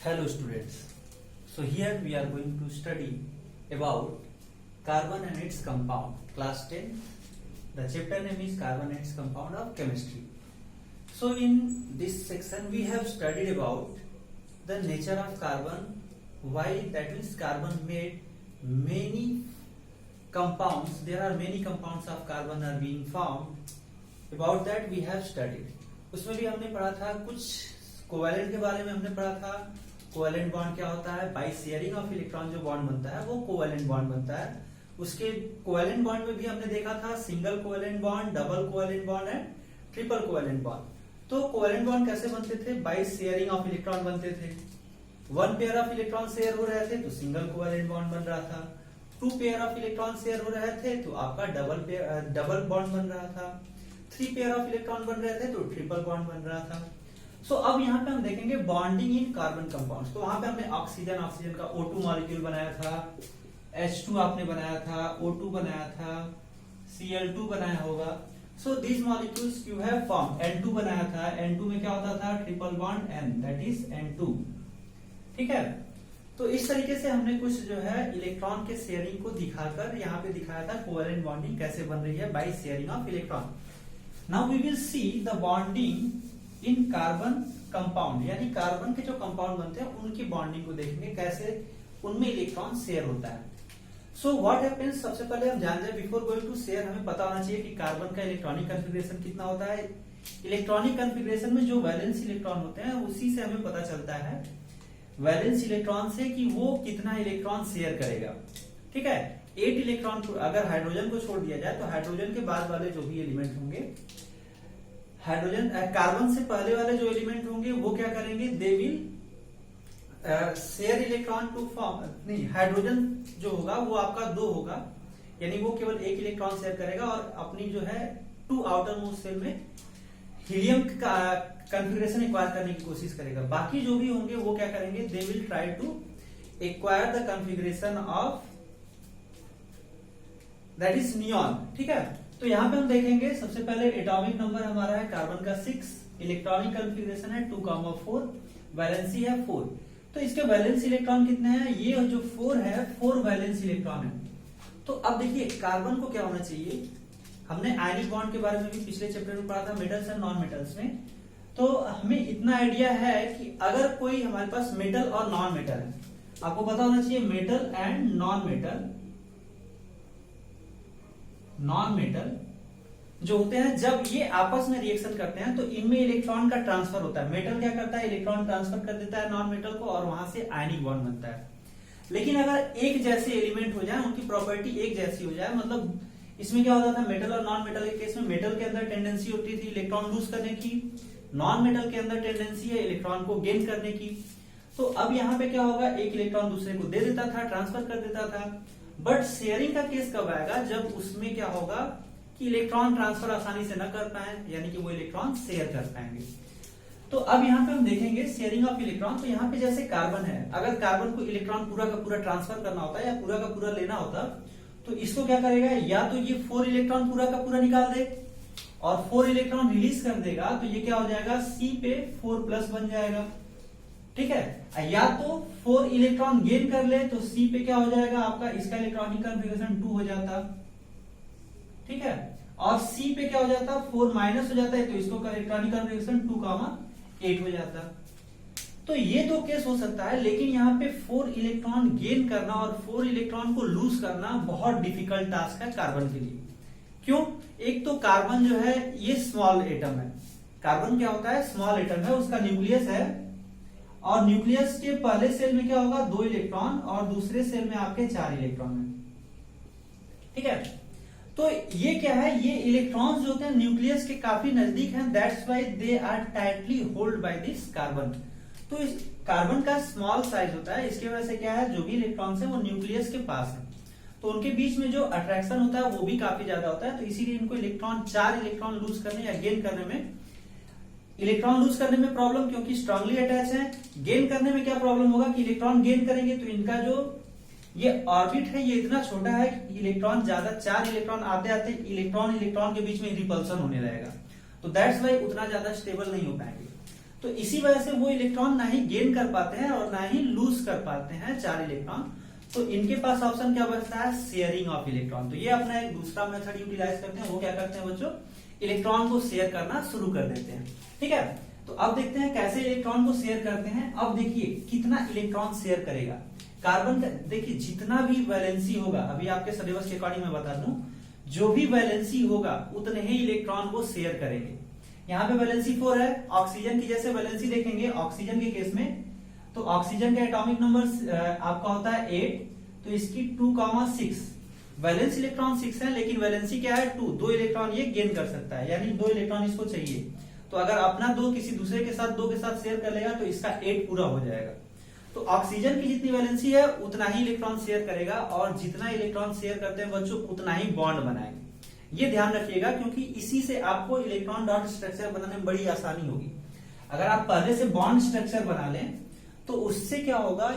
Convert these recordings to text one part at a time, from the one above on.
Hello students. So here we are going to study about carbon and its compound. Class 10. The chapter name is carbon and its compound of chemistry. So in this section we have studied about the nature of carbon, why that means carbon made many compounds. There are many compounds of carbon are being formed. About that we have studied. उसमें भी हमने पढ़ा था कुछ covalent के बारे में हमने पढ़ा था. कोवैलेंट बॉन्ड क्या होता है? बाय शेयरिंग ऑफ इलेक्ट्रॉन जो बॉन्ड बनता है वो कोवैलेंट बॉन्ड बनता है. उसके कोवैलेंट बॉन्ड में भी हमने देखा था single covalent bond, double covalent bond and triple covalent bond. तो कोवैलेंट बॉन्ड कैसे बनते थे? बाय शेयरिंग ऑफ इलेक्ट्रॉन बनते थे. One pair of electron share हो रहे थे तो सिंगल कोवैलेंट बॉन्ड बन रहा था. Two pair of electron share हो रहे थे तो आपका डबल बॉन्ड बन रहा था. थ्री पेयर ऑफ इलेक्ट्रॉन बन रहे थे तो ट्रिपल बॉन्ड बन रहा था. सो अब यहाँ पे हम देखेंगे बॉन्डिंग इन कार्बन कंपाउंड्स. तो वहां पे हमने ऑक्सीजन का O2 मॉलिक्यूल बनाया था, H2 आपने बनाया था, O2 बनाया था, Cl2 बनाया होगा. So this molecules you have form. N2 बनाया था. N2 में क्या होता था? Triple bond N, that is N2. ठीक है. तो इस तरीके से हमने कुछ जो है इलेक्ट्रॉन के शेयरिंग को दिखाकर यहाँ पे दिखाया था कोवैलेंट बॉन्डिंग कैसे बन रही है by sharing of electron. Now we will see the bonding in carbon compound, यानी कार्बन के जो कंपाउंड बनते हैं उनकी बॉन्डिंग को देखेंगे कैसे उनमें इलेक्ट्रॉन शेयर होता है. सो व्हाट हैपेंस, सबसे पहले हम जान जाए बिफोर गोइंग टू शेयर हमें पता होना चाहिए कि कार्बन का इलेक्ट्रॉनिक कॉन्फ़िगरेशन कितना होता है. इलेक्ट्रॉनिक कॉन्फ़िगरेशन में जो वैलेंस इलेक्ट्रॉन होते हैं उसी से हमें पता चलता है वैलेंस इलेक्ट्रॉन से कि वो कितना इलेक्ट्रॉन शेयर करेगा. ठीक है. 8 इलेक्ट्रॉन अगर हाइड्रोजन को छोड़ दिया जाए तो हाइड्रोजन के बाद वाले जो भी एलिमेंट होंगे, हाइड्रोजन कार्बन से पहले वाले जो एलिमेंट होंगे वो क्या करेंगे? They will share electron to form. नहीं, हाइड्रोजन जो होगा वो आपका 2 होगा, यानी वो केवल 1 इलेक्ट्रॉन शेयर करेगा और अपनी जो है 2 आउटर मोस्ट शेल में हीलियम का कॉन्फ़िगरेशन एक्वायर करने की कोशिश करेगा. बाकी जो भी होंगे वो क्या करेंगे? They will try to acquire the configuration of that is neon. ठीक है. तो यहां पे हम देखेंगे सबसे पहले एटॉमिक नंबर हमारा है कार्बन का 6, इलेक्ट्रॉनिक कॉन्फ़िगरेशन है 2,4, वैलेंसी है 4. तो इसके वैलेंस इलेक्ट्रॉन कितने हैं? ये जो 4 है 4 वैलेंस इलेक्ट्रॉन है. तो अब देखिए कार्बन को क्या होना चाहिए. हमने आयनिक बॉन्ड के बारे में भी पिछले चैप्टर में पढ़ा था मेटल्स एंड नॉन मेटल्स में. तो हमें इतना आइडिया है कि अगर कोई हमारे पास मेटल और नॉन मेटल है, आपको पता होना चाहिए metal and non metal. Non metal जो होते हैं जब ये आपस में रिएक्शन करते हैं तो इनमें इलेक्ट्रॉन का ट्रांसफर होता है. मेटल क्या करता है? इलेक्ट्रॉन ट्रांसफर कर देता है नॉन मेटल को और वहां से आयनिक बॉन्ड बनता है. लेकिन अगर एक जैसे एलिमेंट हो जाए, उनकी प्रॉपर्टी एक जैसी हो जाए, मतलब इसमें क्या होता था मेटल और नॉन मेटल के केस में मेटल के अंदर टेंडेंसी होती थी इलेक्ट्रॉन लूज करने की, नॉन मेटल के अंदर टेंडेंसी है इलेक्ट्रॉन को गेन करने की. तो अब यहाँ पे क्या होगा? एक इलेक्ट्रॉन दूसरे को दे देता था, ट्रांसफर कर देता था. बट शेयरिंग का केस कब आएगा? जब उसमें क्या होगा कि इलेक्ट्रॉन ट्रांसफर आसानी से न कर पाए, यानी कि वो इलेक्ट्रॉन शेयर कर पाएंगे. तो अब यहाँ पे हम देखेंगे शेयरिंग ऑफ इलेक्ट्रॉन. तो यहाँ पे जैसे कार्बन है, अगर कार्बन को इलेक्ट्रॉन पूरा का पूरा ट्रांसफर करना होता है या पूरा का पूरा लेना होता तो इसको क्या करेगा? या तो ये 4 इलेक्ट्रॉन पूरा का पूरा निकाल दे और 4 इलेक्ट्रॉन रिलीज कर देगा तो ये क्या हो जाएगा? C पे 4+ बन जाएगा. ठीक है. या तो 4 इलेक्ट्रॉन गेन कर ले तो C पे क्या हो जाएगा आपका? इसका इलेक्ट्रॉनिक कॉन्फ़िगरेशन 2 हो जाता. ठीक है. और C पे क्या हो जाता? 4 माइनस हो जाता है तो इसको इलेक्ट्रॉनिक कॉन्फ़िगरेशन 2,8 हो जाता. तो ये तो केस हो सकता है, लेकिन यहाँ पे 4 इलेक्ट्रॉन गेन करना और 4 इलेक्ट्रॉन को लूज करना बहुत डिफिकल्ट टास्क है कार्बन के लिए. क्यों? एक तो कार्बन जो है ये स्मॉल एटम है. कार्बन क्या होता है? स्मॉल एटम है. उसका न्यूक्लियस है और न्यूक्लियस के पहले सेल में क्या होगा? 2 इलेक्ट्रॉन और दूसरे सेल में आपके 4 इलेक्ट्रॉन है. ठीक है. तो ये क्या है? ये इलेक्ट्रॉन्स जो होते हैं न्यूक्लियस के काफी नजदीक हैं. That's why they are tightly hold by this carbon. तो इस कार्बन का स्मॉल साइज होता है, इसकी वजह से क्या है? जो भी इलेक्ट्रॉन्स है वो न्यूक्लियस के पास है तो उनके बीच में जो अट्रैक्शन होता है वो भी काफी ज्यादा होता है. तो इसीलिए इनको 4 इलेक्ट्रॉन लूज करने या गेन करने में, इलेक्ट्रॉन लूज करने में प्रॉब्लम क्योंकि स्ट्रांगली अटैच है. गेन करने में क्या प्रॉब्लम होगा कि इलेक्ट्रॉन गेन करेंगे तो इनका जो ये ऑर्बिट है ये इतना छोटा है कि इलेक्ट्रॉन ज्यादा 4 इलेक्ट्रॉन आते आते इलेक्ट्रॉन के बीच में रिपल्सन होने लगेगा. तो दैट्स वाई उतना ज्यादा स्टेबल नहीं हो पाएंगे. तो इसी वजह से वो इलेक्ट्रॉन ना ही गेन कर पाते हैं और ना ही लूज कर पाते हैं 4 इलेक्ट्रॉन। तो इनके पास ऑप्शन क्या बचता है, शेयरिंग ऑफ इलेक्ट्रॉन। तो ये अपना एक दूसरा मेथड यूटिलाइज करते हैं। वो क्या करते हैं बच्चों, इलेक्ट्रॉन को शेयर करना शुरू कर देते हैं। ठीक है, तो अब देखते हैं कैसे इलेक्ट्रॉन को शेयर करते हैं। अब देखिए कितना इलेक्ट्रॉन शेयर करेगा कार्बन का। देखिए जितना भी वैलेंसी होगा, अभी आपके सिलेबस के अकॉर्डिंग मैं बता दूं, जो भी वैलेंसी होगा उतने ही इलेक्ट्रॉन को शेयर करेंगे। यहाँ पे वैलेंसी 4 है। ऑक्सीजन की जैसे वैलेंसी देखेंगे, ऑक्सीजन के केस में तो ऑक्सीजन का एटॉमिक नंबर आपका होता है 8, तो इसकी 2,6 वैलेंस इलेक्ट्रॉन 6 है, लेकिन वैलेंसी क्या है 2, 2 इलेक्ट्रॉन ये गेन कर सकता है, यानी 2 इलेक्ट्रॉन इसको चाहिए। तो अगर अपना 2 किसी दूसरे के साथ 2 के साथ शेयर कर लेगा तो इसका 8 पूरा हो जाएगा। तो ऑक्सीजन की जितनी वैलेंसी है उतना ही इलेक्ट्रॉन शेयर करेगा, और जितना इलेक्ट्रॉन शेयर करते हैं बच्चों उतना ही बॉन्ड बनाएंगे। ये ध्यान रखिएगा, क्योंकि इसी से आपको इलेक्ट्रॉन डॉट स्ट्रक्चर बनाने में बड़ी आसानी होगी। अगर आप पहले से बॉन्ड स्ट्रक्चर बना लें तो उससे क्या होगा,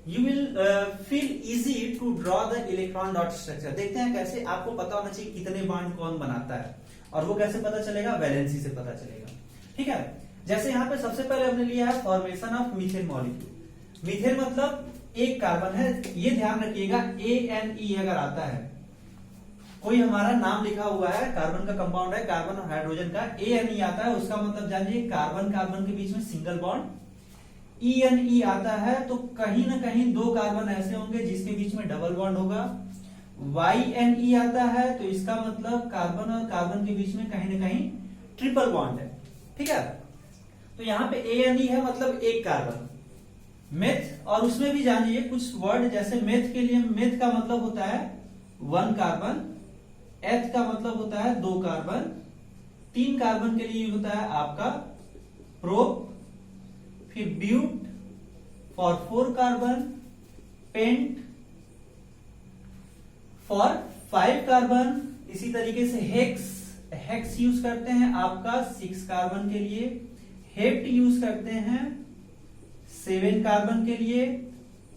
you will feel easy to draw the electron dot structure। देखते हैं कैसे। आपको पता होना चाहिए कितने बॉन्ड कौन बनाता है, और वो कैसे पता चलेगा, वैलेंसी से पता चलेगा। ठीक है, जैसे यहाँ पे सबसे पहले हमने लिया है formation of methane molecule. Methane मतलब एक कार्बन है, ये ध्यान रखिएगा। ANE अगर आता है, कोई हमारा नाम लिखा हुआ है, कार्बन का कंपाउंड है, कार्बन और हाइड्रोजन का, ANE आता है, उसका मतलब जानिए कार्बन कार्बन के बीच में सिंगल बॉन्ड। ENE आता है तो कहीं ना कहीं 2 कार्बन ऐसे होंगे जिसके बीच में डबल बॉन्ड होगा। YNE आता है तो इसका मतलब कार्बन और कार्बन के बीच में कहीं ना कहीं ट्रिपल बॉन्ड है। ठीक है, तो यहाँ पे ANE है मतलब एक कार्बन। मेथ, और उसमें भी जानिए कुछ वर्ड, जैसे मेथ के लिए मेथ का मतलब होता है 1 कार्बन, एथ का मतलब होता है 2 कार्बन, 3 कार्बन के लिए होता है आपका प्रोप, फिर but for 4 carbon, pent for 5 carbon. इसी तरीके से हेक्स यूज करते हैं आपका 6 कार्बन के लिए, हेप्ट यूज करते हैं 7 कार्बन के लिए,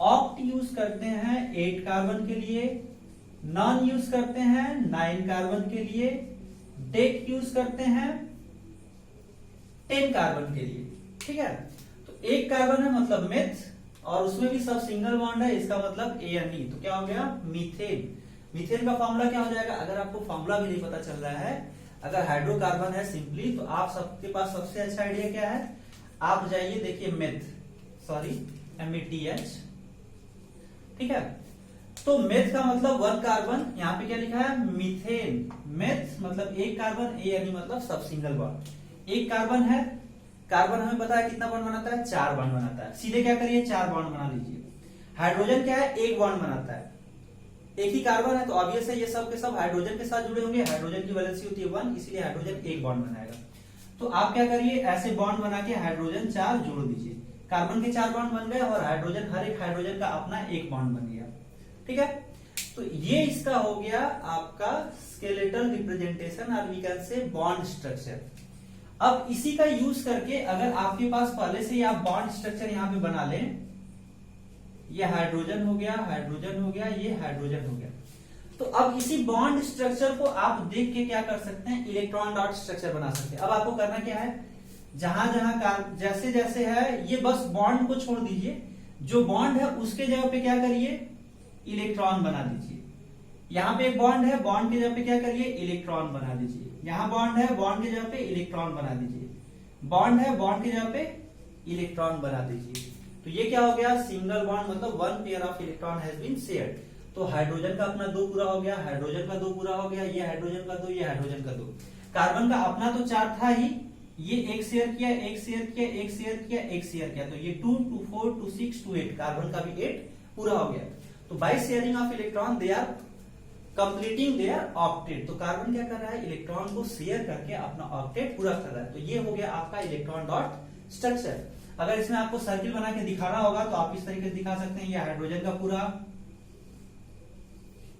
ऑक्ट यूज करते हैं 8 कार्बन के लिए, नॉन यूज करते हैं 9 कार्बन के लिए, डेक यूज करते हैं 10 कार्बन के लिए। ठीक है, एक कार्बन है मतलब मेथ, और उसमें भी सब सिंगल बॉन्ड है, इसका मतलब ANE। तो क्या हो गया, मीथेन। मीथेन का फॉर्मूला क्या हो जाएगा, अगर आपको फॉर्मूला भी नहीं पता चल रहा है, अगर हाइड्रोकार्बन है सिंपली, तो आप सबके पास सबसे अच्छा आइडिया क्या है, आप जाइए देखिए METH। ठीक है, तो मेथ का मतलब 1 कार्बन, यहाँ पे क्या लिखा है मीथेन। मेथ मतलब एक कार्बन, ANE मतलब सब सिंगल बॉन्ड। एक कार्बन है, कार्बन हमें पता है कितना बॉन्ड बनाता है, 4 बॉन्ड बनाता है। सीधे क्या करिए 4 बॉन्ड बना लीजिए। हाइड्रोजन क्या है, 1 बॉन्ड बनाता है। एक ही कार्बन है तो ऑब्वियस है ये सब के सब हाइड्रोजन के साथ जुड़े होंगे। हाइड्रोजन की वैलेंसी होती है 1, इसलिए हाइड्रोजन 1 बॉन्ड बनाएगा। तो आप क्या करिए, ऐसे बॉन्ड बना के हाइड्रोजन 4 जोड़ दीजिए। कार्बन के 4 बॉन्ड बन गए, और हाइड्रोजन, हर एक हाइड्रोजन का अपना 1 बॉन्ड बन गया। ठीक है, तो ये इसका हो गया आपका स्केलेटल रिप्रेजेंटेशन, और we can say bond structure. अब इसी का यूज करके अगर आपके पास पहले से ही आप बॉन्ड स्ट्रक्चर यहां पे बना लें, ये हाइड्रोजन हो गया, हाइड्रोजन हो गया, ये हाइड्रोजन हो गया, तो अब इसी बॉन्ड स्ट्रक्चर को आप देख के क्या कर सकते हैं, इलेक्ट्रॉन डॉट स्ट्रक्चर बना सकते हैं। अब आपको करना क्या है, जहां जहां जैसे जैसे है ये बस बॉन्ड को छोड़ दीजिए, जो बॉन्ड है उसके जगह पे क्या करिए, इलेक्ट्रॉन बना दीजिए। यहाँ पे एक बॉन्ड है, बॉन्ड की जगह पे क्या करिए, इलेक्ट्रॉन बना दीजिए। यहाँ बॉन्ड है, बॉन्ड की जगह पे इलेक्ट्रॉन बना दीजिए। बॉन्ड है, बॉन्ड की जगह पे इलेक्ट्रॉन बना दीजिए। तो ये क्या हो गया, सिंगल बॉन्ड, मतलब 1 pair of electron has been shared. तो हाइड्रोजन का अपना 2 पूरा हो गया, हाइड्रोजन का 2 पूरा हो गया, ये हाइड्रोजन का 2, ये हाइड्रोजन का 2। कार्बन का अपना तो 4 था ही, ये 1 शेयर किया, 1 शेयर किया, 1 शेयर किया, 1 शेयर किया, तो ये 2, 2, 4, 2, 6, 2, 8, कार्बन का भी 8 पूरा हो गया। तो by sharing of electron they are completing their octet. तो कार्बन क्या कर रहा है, इलेक्ट्रॉन को शेयर करके अपना ऑक्टेट पूरा कर रहा है। तो ये हो गया आपका इलेक्ट्रॉन डॉट स्ट्रक्चर। अगर इसमें आपको सर्किल बना के दिखाना होगा तो आप इस तरीके से दिखा सकते हैं, ये हाइड्रोजन का पूरा,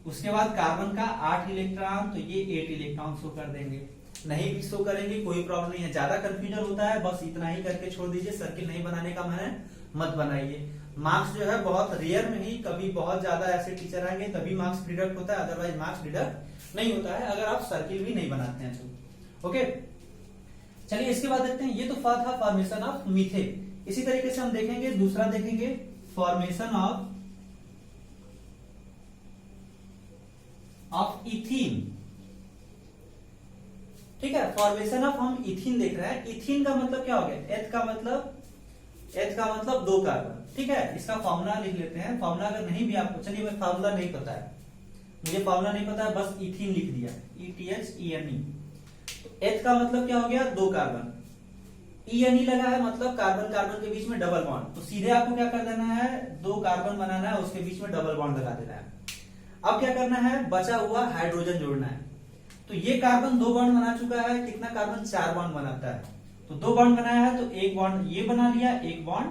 उसके बाद कार्बन का 8 इलेक्ट्रॉन, तो ये 8 इलेक्ट्रॉन शो कर देंगे। नहीं भी शो करेंगे कोई प्रॉब्लम नहीं है, ज्यादा कंफ्यूजन होता है, बस इतना ही करके छोड़ दीजिए। सर्किल नहीं बनाने का मन है मत बनाइए। मार्क्स जो है बहुत रेयर में ही, कभी बहुत ज्यादा ऐसे टीचर आएंगे तभी मार्क्स डिडक्ट होता है, अदरवाइज मार्क्स डिडक्ट नहीं होता है अगर आप सर्किल भी नहीं बनाते हैं तो। ओके, चलिए इसके बाद देखते हैं, ये तो था फॉर्मेशन ऑफ मीथेन। इसी तरीके से हम देखेंगे, दूसरा देखेंगे फॉर्मेशन ऑफ इथीन। ठीक है, फॉर्मेशन ऑफ हम इथीन देख रहे हैं। इथीन का मतलब क्या हो गया, एथ का मतलब 2 कार्बन। ठीक है, इसका फॉर्मूला लिख लेते हैं। फॉर्मूला अगर नहीं भी आपको, चलिए मैं फॉर्मूला नहीं पता है, मुझे फॉर्मूला नहीं पता है, बस इथीन लिख दिया, ETHENE। तो एथ का मतलब क्या हो गया, 2 कार्बन। ENE लगा है मतलब कार्बन कार्बन के बीच में डबल बॉन्ड, तो सीधे आपको क्या कर देना है, 2 कार्बन बनाना है, उसके बीच में डबल बॉन्ड लगा देना है। अब क्या करना है, बचा हुआ हाइड्रोजन जोड़ना है। तो ये कार्बन 2 बॉन्ड बना चुका है, कितना कार्बन, 4 बॉन्ड बनाता है। तो 2 बॉन्ड बनाया है, तो 1 बॉन्ड ये बना लिया, 1 बॉन्ड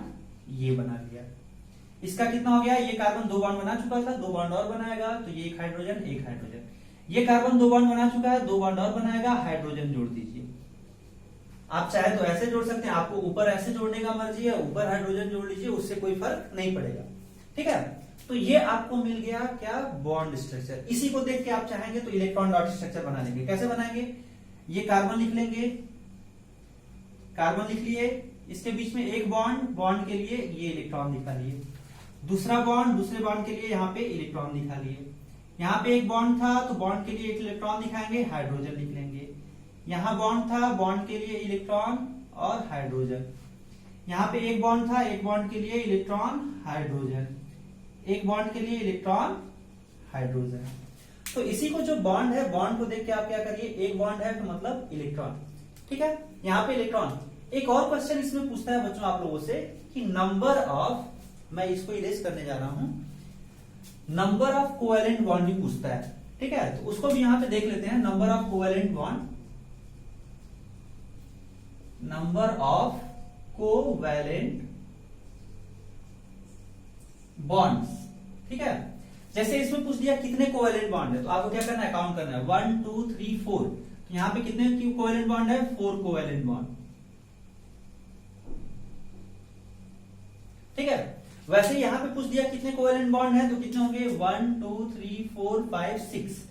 ये बना लिया। इसका कितना हो गया, ये कार्बन 2 बॉन्ड बना चुका था, 2 बॉन्ड और बनाएगा, तो ये 1 हाइड्रोजन 1 हाइड्रोजन। ये कार्बन 2 बॉन्ड बना चुका है, 2 बॉन्ड और बनाएगा, हाइड्रोजन जोड़ दीजिए। आप चाहे तो ऐसे जोड़ सकते हैं, आपको ऊपर ऐसे जोड़ने का मर्जी है, ऊपर हाइड्रोजन जोड़ लीजिए, उससे कोई फर्क नहीं पड़ेगा। ठीक है, तो ये आपको मिल गया क्या, बॉन्ड स्ट्रक्चर। इसी को देख के आप चाहेंगे तो इलेक्ट्रॉन डॉट स्ट्रक्चर बना लेंगे। कैसे बनाएंगे, ये कार्बन लिख लेंगे, कार्बन लिख लिए, इसके बीच में एक बॉन्ड, बॉन्ड के लिए ये इलेक्ट्रॉन दिखा लिए, दूसरा बॉन्ड, दूसरे बॉन्ड के लिए यहाँ पे इलेक्ट्रॉन दिखा लिए। यहाँ पे एक बॉन्ड था तो बॉन्ड के लिए एक इलेक्ट्रॉन दिखाएंगे, हाइड्रोजन लिख लेंगे। यहाँ बॉन्ड था, बॉन्ड के लिए इलेक्ट्रॉन और हाइड्रोजन। यहाँ पे एक बॉन्ड था, एक बॉन्ड के लिए इलेक्ट्रॉन हाइड्रोजन, एक बॉन्ड के लिए इलेक्ट्रॉन हाइड्रोजन। तो इसी को जो बॉन्ड है, बॉन्ड को देख के आप क्या करिए, एक बॉन्ड है तो मतलब इलेक्ट्रॉन। ठीक है, यहाँ पे इलेक्ट्रॉन। एक और क्वेश्चन इसमें पूछता है बच्चों आप लोगों से कि नंबर ऑफ, मैं इसको इरेज करने जा रहा हूं, नंबर ऑफ कोवेलेंट बॉन्ड भी पूछता है। ठीक है, तो उसको भी यहां पे देख लेते हैं। Number of covalent bond, number of covalent bonds. ठीक है, जैसे इसमें पूछ दिया कितने कोवेलेंट बॉन्ड है, तो आपको क्या करना है, काउंट करना है, 1 2 3 4। तो यहां पे कितने कोवेलेंट बॉन्ड है, 4 कोवेलेंट बॉन्ड। ठीक है, वैसे यहां पे पूछ दिया कितने कोवेलेंट बॉन्ड है, तो कितने होंगे, 1 2 3 4 5 6।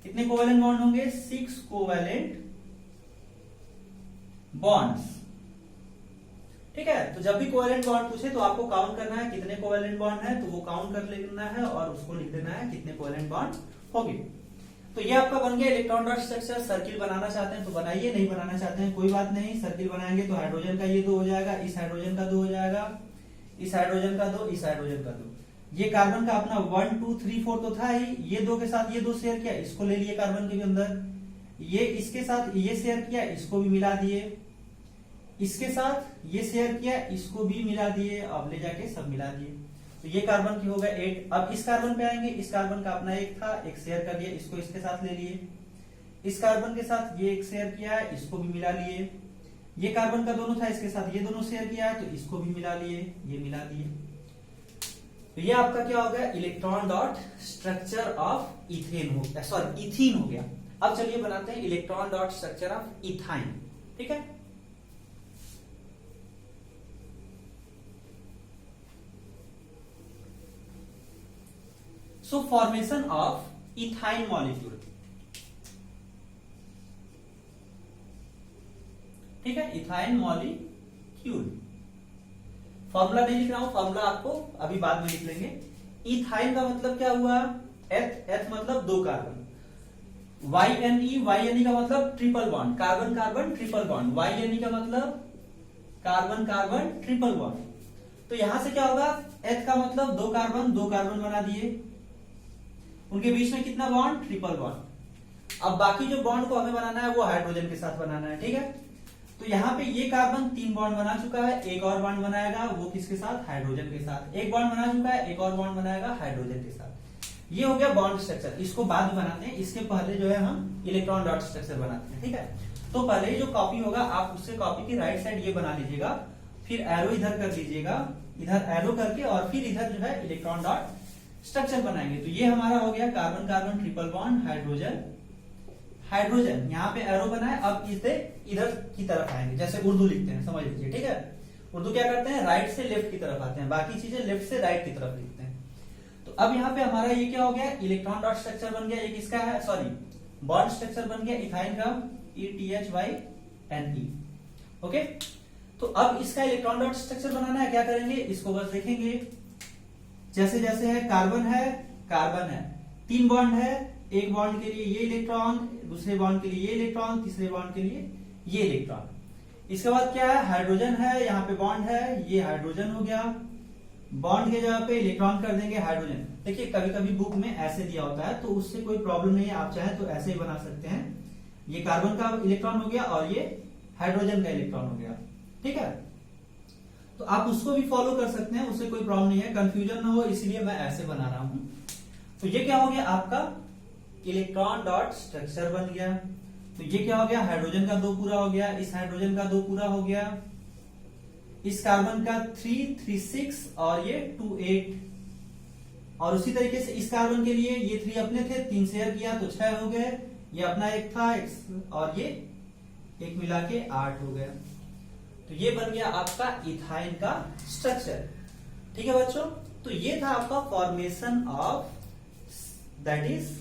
कितने कोवेलेंट बॉन्ड होंगे, 6 कोवेलेंट बॉन्ड्स। ठीक है, तो जब भी कोवेलेंट बॉन्ड पूछे तो आपको काउंट करना है कितने कोवेलेंट बॉन्ड है, तो वो काउंट कर लेना है और उसको लिख देना है कितने कोवेलेंट बॉन्ड होंगे। तो ये आपका बन गया इलेक्ट्रॉन डॉट स्ट्रक्चर। सर्किल बनाना चाहते हैं तो बनाइए, नहीं बनाना चाहते हैं कोई बात नहीं। सर्किल बनाएंगे तो हाइड्रोजन का ये 2 हो जाएगा, इस हाइड्रोजन का 2 हो जाएगा, इस हाइड्रोजन का 2, इस हाइड्रोजन का 2। ये कार्बन का अपना 1 2 3 4 तो था ही, ये 2 के साथ ये 2 शेयर किया, इसको ले लिए कार्बन के भी अंदर, ये इसके साथ ये शेयर किया, इसको भी मिला दिए, इसके साथ ये शेयर किया, इसको भी मिला दिए, अब ले जाके सब मिला दिए। तो ये कार्बन की हो गया 8। अब इस कार्बन पे आएंगे, इस कार्बन का अपना एक था, एक शेयर कर दिया, इसको इसके साथ ले लिए, इस कार्बन के साथ ये एक शेयर किया है, इसको भी मिला लिए, ये कार्बन का दोनों था, इसके साथ ये दोनों शेयर किया है, तो इसको भी मिला लिए, ये मिला दिए। तो ये आपका क्या हो गया, electron dot structure of ethane हो गया, सॉरी इथीन हो गया। अब चलिए बनाते हैं electron dot structure of ethyne. ठीक है, सो फॉर्मेशन ऑफ इथाइन मॉलिक्यूल। ठीक है, इथाइन मॉलिक्यूल। फॉर्मूला नहीं लिख रहा हूं, फॉर्मूला आपको अभी बाद में लिख लेंगे। इथाइन का मतलब क्या हुआ, एथ, एथ मतलब 2 कार्बन, YNE, YNE का मतलब triple bond, carbon carbon triple bond, YNE का मतलब कार्बन कार्बन ट्रिपल बॉन्ड। तो यहां से क्या होगा, एथ का मतलब 2 कार्बन, 2 कार्बन बना दिए, उनके बीच में कितना बॉन्ड, ट्रिपल बॉन्ड। अब बाकी जो बॉन्ड को हमें बनाना है वो हाइड्रोजन के साथ बनाना है। ठीक है, तो यहाँ पे ये कार्बन 3 बॉन्ड बना चुका है, एक और बॉन्ड बनाएगा, वो किसके साथ, हाइड्रोजन के साथ। एक बॉन्ड बना चुका है, एक और बॉन्ड बनाएगा हाइड्रोजन के साथ। ये हो गया बॉन्ड स्ट्रक्चर। इसको बाद में बनाते हैं, इसके पहले जो है हम इलेक्ट्रॉन डॉट स्ट्रक्चर बनाते हैं। ठीक है, तो पहले जो कॉपी होगा आप उससे कॉपी की राइट साइड ये बना लीजिएगा, फिर एरो इधर कर लीजिएगा, इधर एरो करके, और फिर इधर जो है इलेक्ट्रॉन डॉट स्ट्रक्चर बनाएंगे। तो ये हमारा हो गया carbon carbon triple bond, hydrogen hydrogen, यहाँ पे एरो बना है। अब इसे इधर की तरफ आएंगे, जैसे उर्दू लिखते हैं, समझ लीजिए। ठीक है, उर्दू क्या करते हैं, राइट से लेफ्ट की तरफ आते हैं, बाकी चीजें लेफ्ट से राइट की तरफ लिखते हैं। तो अब यहाँ पे हमारा ये क्या हो गया, इलेक्ट्रॉन डॉट स्ट्रक्चर बन गया। एक इसका है, सॉरी बॉन्ड स्ट्रक्चर बन गया इथाइन का, ETHYNE। ओके, तो अब इसका इलेक्ट्रॉन डॉट स्ट्रक्चर बनाना है, क्या करेंगे, इसको बस देखेंगे। जैसे जैसे है, कार्बन है, 3 बॉन्ड है, एक बॉन्ड के लिए ये इलेक्ट्रॉन, दूसरे बॉन्ड के लिए ये इलेक्ट्रॉन, तीसरे बॉन्ड के लिए ये इलेक्ट्रॉन। इसके बाद क्या है, हाइड्रोजन है, यहाँ पे बॉन्ड है, ये हाइड्रोजन हो गया, बॉन्ड के जगह पे इलेक्ट्रॉन कर देंगे हाइड्रोजन। देखिए कभी कभी बुक में ऐसे दिया होता है, तो उससे कोई प्रॉब्लम नहीं है, आप चाहें तो ऐसे ही बना सकते हैं। ये कार्बन का इलेक्ट्रॉन हो गया और ये हाइड्रोजन का इलेक्ट्रॉन हो गया, ठीक है। तो आप उसको भी फॉलो कर सकते हैं, उससे कोई प्रॉब्लम नहीं है, कंफ्यूजन ना हो इसलिए मैं ऐसे बना रहा हूं। तो ये क्या हो गया, आपका इलेक्ट्रॉन डॉट स्ट्रक्चर बन गया। तो ये क्या हो गया, हाइड्रोजन का 2 पूरा हो गया, इस हाइड्रोजन का 2 पूरा हो गया, इस कार्बन का 3, 3, 6 और ये 2, 8। और उसी तरीके से इस कार्बन के लिए ये 3 अपने थे, 3 शेयर किया तो 6 हो गए, ये अपना एक था और ये एक मिला के 8 हो गया। तो ये बन गया आपका इथाइन का स्ट्रक्चर, ठीक है बच्चों। तो ये था आपका formation of, that is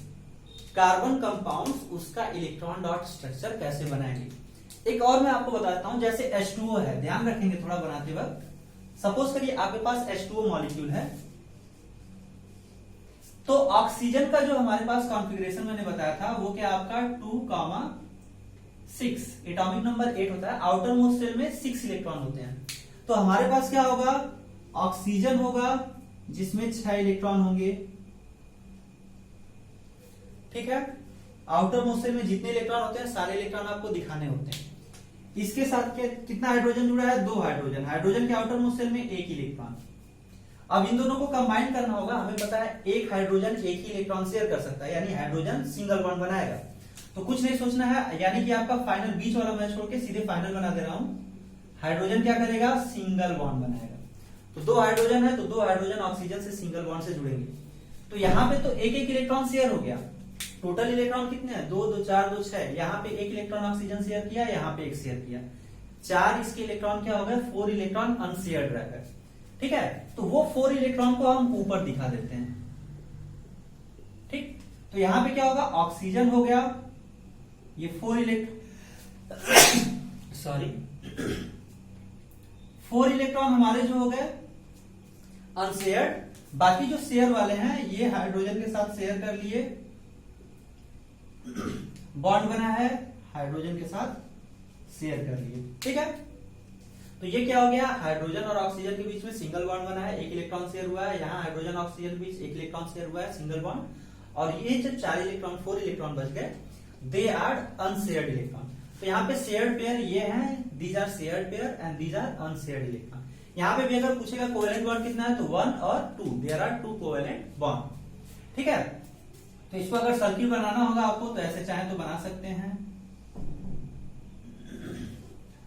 carbon compounds, उसका इलेक्ट्रॉन डॉट स्ट्रक्चर कैसे बनाएंगे। एक और मैं आपको बताता हूं, जैसे H2O है, ध्यान रखेंगे थोड़ा बनाते वक्त। सपोज करिए आपके पास H2O मॉलिक्यूल है, तो ऑक्सीजन का जो हमारे पास कॉन्फ़िगरेशन मैंने बताया था वो क्या आपका 2,6 एटॉमिक नंबर 8 होता है, आउटर मोस्ट शेल में 6 इलेक्ट्रॉन होते हैं। तो हमारे पास क्या होगा, ऑक्सीजन होगा जिसमें 6 इलेक्ट्रॉन होंगे, ठीक है। आउटर मोस्ट शेल में जितने इलेक्ट्रॉन होते हैं सारे इलेक्ट्रॉन आपको दिखाने होते हैं। इसके साथ कितना हाइड्रोजन जुड़ा है, 2 हाइड्रोजन, हाइड्रोजन के आउटर मोस्ट शेल में 1 इलेक्ट्रॉन। अब इन दोनों को कंबाइन करना होगा, हमें पता है एक हाइड्रोजन 1 ही इलेक्ट्रॉन शेयर कर सकता है, यानी हाइड्रोजन सिंगल बॉन्ड बनाएगा। तो कुछ नहीं सोचना है, यानी कि आपका फाइनल बीच वाला मैं छोड़ के सीधे फाइनल बना दे रहा हूं। हाइड्रोजन क्या करेगा, सिंगल बॉन्ड बनाएगा। तो 2 हाइड्रोजन है तो 2 हाइड्रोजन ऑक्सीजन से सिंगल बॉन्ड से जुड़ेंगे। तो यहाँ पे तो एक एक इलेक्ट्रॉन शेयर हो गया। टोटल इलेक्ट्रॉन कितने हैं, 2, 2, 4, 2, 6। यहाँ पे 1 इलेक्ट्रॉन ऑक्सीजन शेयर किया, यहाँ पे 1 शेयर किया, 4 इसके इलेक्ट्रॉन क्या हो गए, 4 इलेक्ट्रॉन अनशेयर्ड रह गए, ठीक है। तो वो 4 इलेक्ट्रॉन को हम ऊपर दिखा देते हैं, ठीक। तो यहां पे क्या होगा, ऑक्सीजन हो गया, ये 4 इलेक्ट्रॉन हमारे जो हो गए अनशेयर्ड। बाकी जो शेयर वाले हैं ये हाइड्रोजन के साथ शेयर कर लिए, बॉन्ड बना है, हाइड्रोजन के साथ शेयर कर लिए, ठीक है। तो ये क्या हो गया, हाइड्रोजन और ऑक्सीजन के बीच में सिंगल बॉन्ड बना है, 1 इलेक्ट्रॉन शेयर हुआ है, यहाँ हाइड्रोजन ऑक्सीजन के बीच 1 इलेक्ट्रॉन शेयर हुआ है, सिंगल बॉन्ड। और ये जो 4 इलेक्ट्रॉन 4 इलेक्ट्रॉन बच गए, दे आर अनशेयर्ड इलेक्ट्रॉन। तो यहाँ पे शेयर्ड पेयर ये हैं, these are shared pair and these are unshared electron. यहाँ पे भी अगर पूछेगा कोवेलेंट बॉन्ड कितना है तो 1 और 2, देयर आर 2 कोवेलेंट बॉन्ड, ठीक है। तो इसको अगर सर्किल बनाना होगा आपको तो ऐसे चाहे तो बना सकते हैं।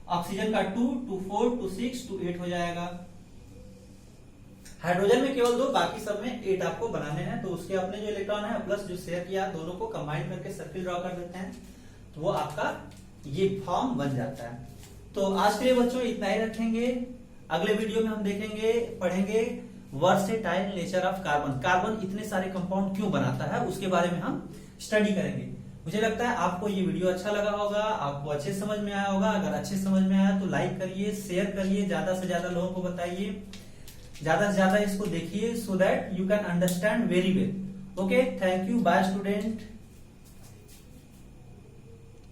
ऑक्सीजन का 2, 2, 4, 2, 6, 2, 8 हो जाएगा। हाइड्रोजन में केवल 2, बाकी सब में 8 आपको बनाने हैं। तो उसके अपने जो इलेक्ट्रॉन है प्लस जो शेयर किया, दोनों को कंबाइन करके सर्किल ड्रॉ कर देते हैं, तो वो आपका ये फॉर्म बन जाता है। तो आज के लिए बच्चों इतना ही रखेंगे। अगले वीडियो में हम देखेंगे, पढ़ेंगे versatile nature of carbon. Carbon इतने सारे कंपाउंड क्यों बनाता है उसके बारे में हम स्टडी करेंगे। मुझे लगता है आपको ये वीडियो अच्छा लगा होगा, आपको अच्छे समझ में आया होगा। अगर अच्छे समझ में आया तो लाइक करिए, शेयर करिए, ज्यादा से ज्यादा लोगों को बताइए, ज्यादा से ज्यादा इसको देखिए, so that you can understand very well. Okay, thank you, bye student.